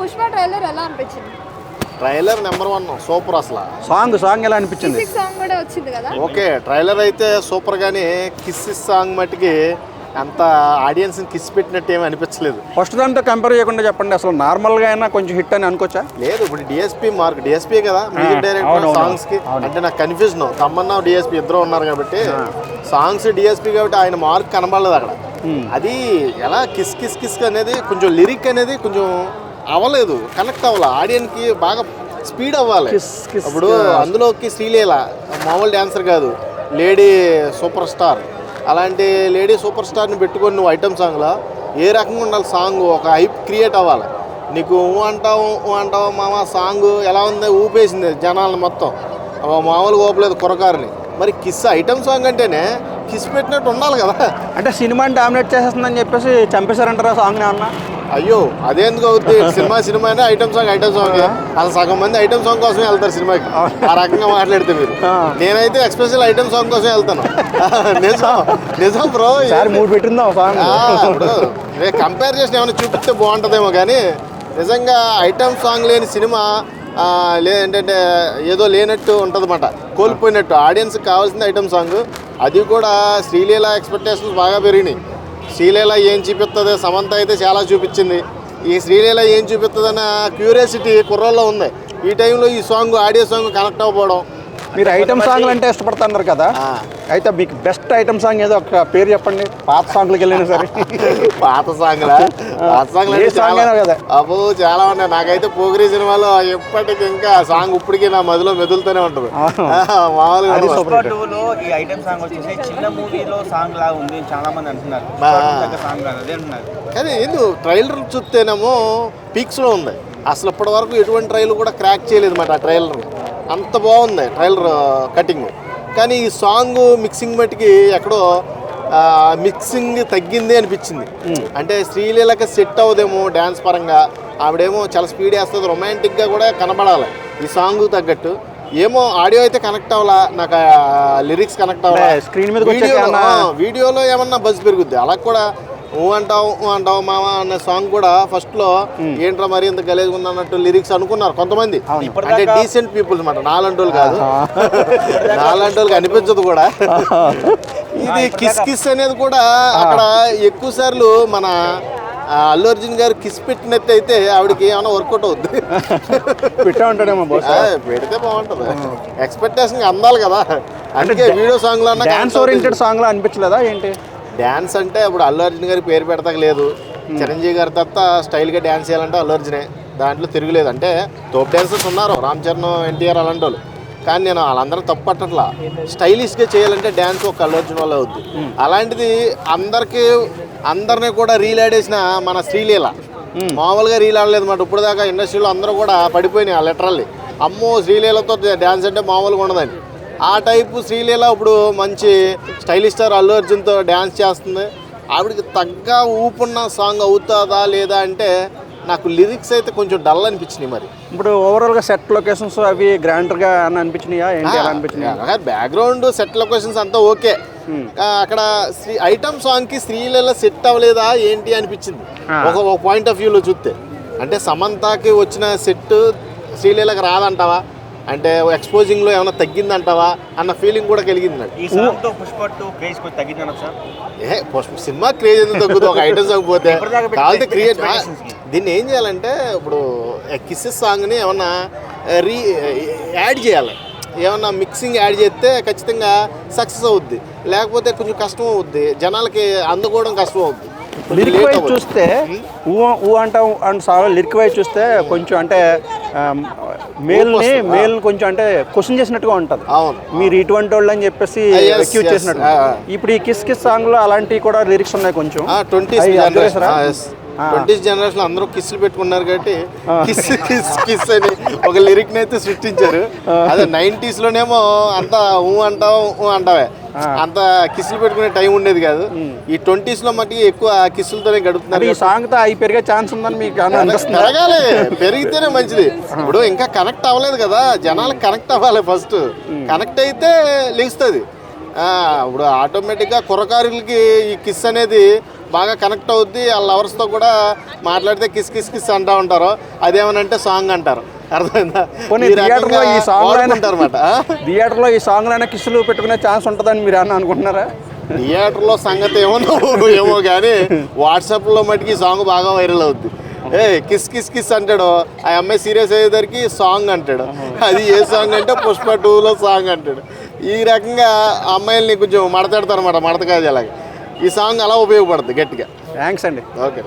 Pushpa trailer ఎలా అనిపించింది? Trailer number 1 super. అసలు సాంగ్ ఎలా అనిపించింది? సాంగ్ కూడా వచ్చింది కదా. ఓకే, ట్రైలర్ అయితే సూపర్, కానీ కిస్ సాంగ్ మట్టికి అంత ఆడియన్స్ కిస్ పెట్టినట్టు ఏమీ అనిపించలేదు. ఫస్ట్ దాంతో కంపేర్ చేయకుండా చెప్పండి, అసలు నార్మల్గా అయినా కొంచెం హిట్ అని అనుకోవచ్చా? లేదు, ఇప్పుడు డిఎస్పీ కదా మ్యూజిక్ డైరెక్టర్ సాంగ్స్ కి. అంటే నాకు కన్ఫ్యూజన్, తమ్మన్నా డిఎస్పీ ఇద్దరు ఉన్నారు కాబట్టి సాంగ్స్ డిఎస్పీ కాబట్టి ఆయన మార్క్ కనబడలేదు అక్కడ. అది ఎలా కిస్ కిస్ కిస్ అనేది కొంచెం లిరిక్ అనేది కొంచెం అవ్వలేదు, కనెక్ట్ అవ్వాలి, ఆడియన్స్ కి బాగా స్పీడ్ అవ్వాలి. ఇప్పుడు అందులోకి శ్రీలీల మామూలు డాన్సర్ కాదు, లేడీ సూపర్ స్టార్. అలాంటి లేడీ సూపర్ స్టార్ని పెట్టుకొని నువ్వు ఐటమ్ సాంగ్లో ఏ రకంగా ఉండాలి? సాంగ్ ఒక హైప్ క్రియేట్ అవ్వాలి. నీకు అంటావు మామ సాంగ్ ఎలా ఉంది, ఊపేసింది జనాలను మొత్తం, మామూలుగా ఊపలేదు కుర్రకారుని. మరి కిస్ ఐటమ్ సాంగ్ అంటేనే కిస్ పెట్టినట్టు ఉండాలి కదా. అంటే సినిమాని డామినేట్ చేసేస్తుందని చెప్పేసి చంపేశారంటారా సాంగ్ ఏమన్నా? అయ్యో, అదేందుకు అవుతుంది? సినిమానే ఐటమ్ సాంగ్ అసలు సగం మంది ఐటమ్ సాంగ్ కోసమే వెళ్తారు సినిమాకి. ఆ రకంగా మాట్లాడితే మీరు, నేనైతే ఎక్స్పెషల్ ఐటమ్ సాంగ్ కోసం వెళ్తాను. నిజం బ్రో, మూడు పెట్టిందా సాంగ్. ఇప్పుడు కంపేర్ చేసిన ఏమైనా చూపిస్తే బాగుంటుందేమో, కానీ నిజంగా ఐటమ్ సాంగ్ లేని సినిమా లేదంటే ఏదో లేనట్టు ఉంటుందన్నమాట, కోల్పోయినట్టు. ఆడియన్స్కి కావాల్సింది ఐటమ్ సాంగ్. అది కూడా శ్రీలీల ఎక్స్పెక్టేషన్స్ బాగా పెరిగినాయి. శ్రీలీల ఏం చూపిస్తుంది, సమంత అయితే చాలా చూపించింది. ఈ శ్రీలీల ఏం చూపిస్తుందన్న క్యూరియాసిటీ కుర్రోల్లో ఉంది. ఈ టైంలో ఈ సాంగ్ ఆడియో సాంగ్ కనెక్ట్ అవ్వడం. మీరు ఐటమ్ సాంగ్లు అంటే ఇష్టపడుతున్నారు కదా, అయితే మీకు బెస్ట్ ఐటమ్ సాంగ్ ఏదో ఒక పేరు చెప్పండి, పాత సాంగ్లకి వెళ్ళినా సరే. పాత సాంగ్ కదా అబ్బో చాలా ఉన్నాయి. నాకైతే పోగిరి సినిమాలో ఎప్పటికి ఇంకా సాంగ్ ఇప్పటికీ నా మదిలో మెదులుతూనే ఉంటుంది. మామూలుగా ఈ ఐటమ్ సాంగ్ వచ్చేసి చిన్న మూవీలో సాంగ్ లాగా ఉంది చాలా మంది అంటున్నారు. కానీ ఎందుకు ట్రైలర్ చూస్తేనేమో పీక్స్ లో ఉంది. అసలు ఇప్పటి వరకు ఎటువంటి ట్రైలర్ కూడా క్రాక్ చేయలేదు మాట. ఆ ట్రైలర్ అంత బాగుంది, ట్రైలర్ కటింగ్. కానీ ఈ సాంగ్ మిక్సింగ్ మట్టికి ఎక్కడో మిక్సింగ్ తగ్గింది అనిపించింది. అంటే శ్రీలీలకి సెట్ అవ్వదేమో డ్యాన్స్ పరంగా, ఆవిడేమో చాలా స్పీడ్ వేస్తుంది, రొమాంటిక్గా కూడా కనబడాలి ఈ సాంగ్ తగ్గట్టు. ఏమో ఆడియో అయితే కనెక్ట్ అవ్వాలా, నాకు లిరిక్స్ కనెక్ట్ అవ్వాలా. స్క్రీన్ మీద వీడియోలో ఏమన్నా బజ్ పెరుగుద్ది. అలా కూడా ఊ అంటావు మామ అనే సాంగ్ కూడా ఫస్ట్ లో ఏంట్రా మరి ఇంత గలేజ్ ఉంది అన్నట్టు లిరిక్స్ అనుకున్నారు కొంతమంది. అంటే డీసెంట్ పీపుల్స్ అన్నమాట, నాలంటోళ్ళు కాదు. నాలంటోళ్ళకి అనిపించదు కూడా. ఇది కిస్ కిస్ అనేది కూడా అక్కడ ఎక్కువ సార్లు మన అల్లు అర్జున్ గారు కిస్ పెట్టినట్టు అయితే ఆవిడకి ఏమైనా వర్కౌట్ అవుద్ది. పెడితే బాగుంటుంది. ఎక్స్పెక్టేషన్ అందాలి కదా. అందుకే వీడియో సాంగ్ లో డాన్స్ ఓరియంటెడ్ సాంగ్ లో అనిపించలేదా ఏంటి? డ్యాన్స్ అంటే ఇప్పుడు అల్లు అర్జున్ గారికి పేరు పెడతాక లేదు. చిరంజీవి గారి తర్వాత స్టైల్గా డ్యాన్స్ చేయాలంటే అల్లు అర్జునే, దాంట్లో తిరుగులేదు. అంటే తోపు డాన్సర్స్ ఉన్నారు, రామ్ చరణ్, ఎన్టీఆర్ అలాంటి వాళ్ళు. కానీ నేను వాళ్ళందరూ తప్పు పట్టట్లా. స్టైలిష్గా చేయాలంటే డ్యాన్స్ ఒక అల్లు అర్జున్ వల్ల అవుద్ది. అలాంటిది అందరినీ కూడా రీల్ ఆడేసిన మన శ్రీలీల మామూలుగా రీల్ ఆడలేదు మాట. ఇప్పుడు దాకా ఇండస్ట్రీలో అందరూ కూడా పడిపోయినాయి ఆ లిటరల్లీ. అమ్మో శ్రీలీలతో డ్యాన్స్ అంటే మామూలుగా ఉండదని. ఆ టైపు శ్రీలీల ఇప్పుడు మంచి స్టైలిష్ స్టార్ అల్లు అర్జున్తో డ్యాన్స్ చేస్తుంది. ఆవిడకి తగ్గ ఊపున్న సాంగ్ అవుతుందా లేదా అంటే నాకు లిరిక్స్ అయితే కొంచెం డల్ అనిపించినాయి. మరి ఇప్పుడు ఓవరాల్గా సెట్ లొకేషన్స్ అవి గ్రాండర్గా అని అనిపించినాయా ఏంటి? ఎలా అనిపించినాయి? బ్యాక్గ్రౌండ్ సెట్ లొకేషన్స్ అంతా ఓకే. అక్కడ ఐటమ్ సాంగ్కి శ్రీలీల సెట్ అవ్వలేదా ఏంటి అనిపించింది ఒక పాయింట్ ఆఫ్ వ్యూలో చూస్తే. అంటే సమంతకి వచ్చిన సెట్ శ్రీలీలకు రాదంటావా, అంటే ఎక్స్పోజింగ్ లో ఏమైనా తగ్గిందంటావా అన్న ఫీలింగ్ కూడా కలిగింది నాకు. సినిమా క్రేజ్ ఎందుకు తగ్గుతుంది? ఒక ఐటమ్ సాంగ్ పోతే కావాలి క్రియేట్. దీన్ని ఏం చేయాలంటే ఇప్పుడు కిస్సెస్ సాంగ్ని ఏమన్నా యాడ్ చేయాలి, ఏమన్నా మిక్సింగ్ యాడ్ చేస్తే ఖచ్చితంగా సక్సెస్ అవుద్ది. లేకపోతే కొంచెం కష్టం అవుద్ది, జనాలకి అందుకోవడం కష్టం అవుద్ది. లిరిక్ వైజ్ చూస్తే ఊ అంటాం లిరిక్ వైజ్ చూస్తే కొంచెం అంటే మేల్ కొంచెం అంటే క్వశ్చన్ చేసినట్టుగా ఉంటుంది. మీరు ఇటువంటి వాళ్ళు అని చెప్పేసి అక్యూజ్ చేసినట్టు. ఇప్పుడు ఈ కిస్ కిస్ సాంగ్ లో అలాంటివి కూడా లిరిక్స్ ఉన్నాయి కొంచెం. 20th జనరేషన్ అందరూ కిస్సులు పెట్టుకున్నారు కాబట్టి కిస్ కిస్ కిస్ అని ఒక లిరిక్ అయితే సృష్టించారు. అదే 90s లోనేమో అంతా అంటావే, అంత కిస్సులు పెట్టుకునే టైం ఉండేది కాదు. ఈ 20s లో మట్టి ఎక్కువ కిస్సులతోనే గడుపుతున్నారు. ఈ సాంగ్ తో అవి పెరిగే ఛాన్స్ ఉందని మీకు పెరగాలి, పెరిగితేనే మంచిది. ఇప్పుడు ఇంకా కనెక్ట్ అవ్వలేదు కదా, జనాలకు కనెక్ట్ అవ్వాలి. ఫస్ట్ కనెక్ట్ అయితే లెగుస్తుంది. ఇప్పుడు ఆటోమేటిక్గా కుర్రకారులకి ఈ కిస్ అనేది బాగా కనెక్ట్ అవుద్ది. వాళ్ళ లవర్స్తో కూడా మాట్లాడితే కిస్ కిస్ కిస్ అంటూ ఉంటారు. అదేమనంటే సాంగ్ అంటారు. అర్థమైందా? థియేటర్లో ఈ సాంగ్ అంటారన్నమాట. థియేటర్లో ఈ సాంగ్లైనా కిస్సులు పెట్టుకునే ఛాన్స్ ఉంటుందని మీరు ఏమన్నా అనుకుంటున్నారా? థియేటర్లో సంగతి ఏమో కానీ వాట్సాప్లో మటుకి ఈ సాంగ్ బాగా వైరల్ అవుద్ది. కిస్ కిస్ కిస్ అంటాడు, ఆ అమ్మాయి సీరియస్ అయ్యేసరికి సాంగ్ అంటాడు. అది ఏ సాంగ్ అంటే పుష్ప 2లో సాంగ్ అంటాడు. ఈ రకంగా అమ్మాయిల్ని కొంచెం మడతాడతారు అన్నమాట, మడతకాదు అలాగే. ఈ సాంగ్ అలా ఉపయోగపడుతుంది గట్టిగా. థ్యాంక్స్ అండి. ఓకే.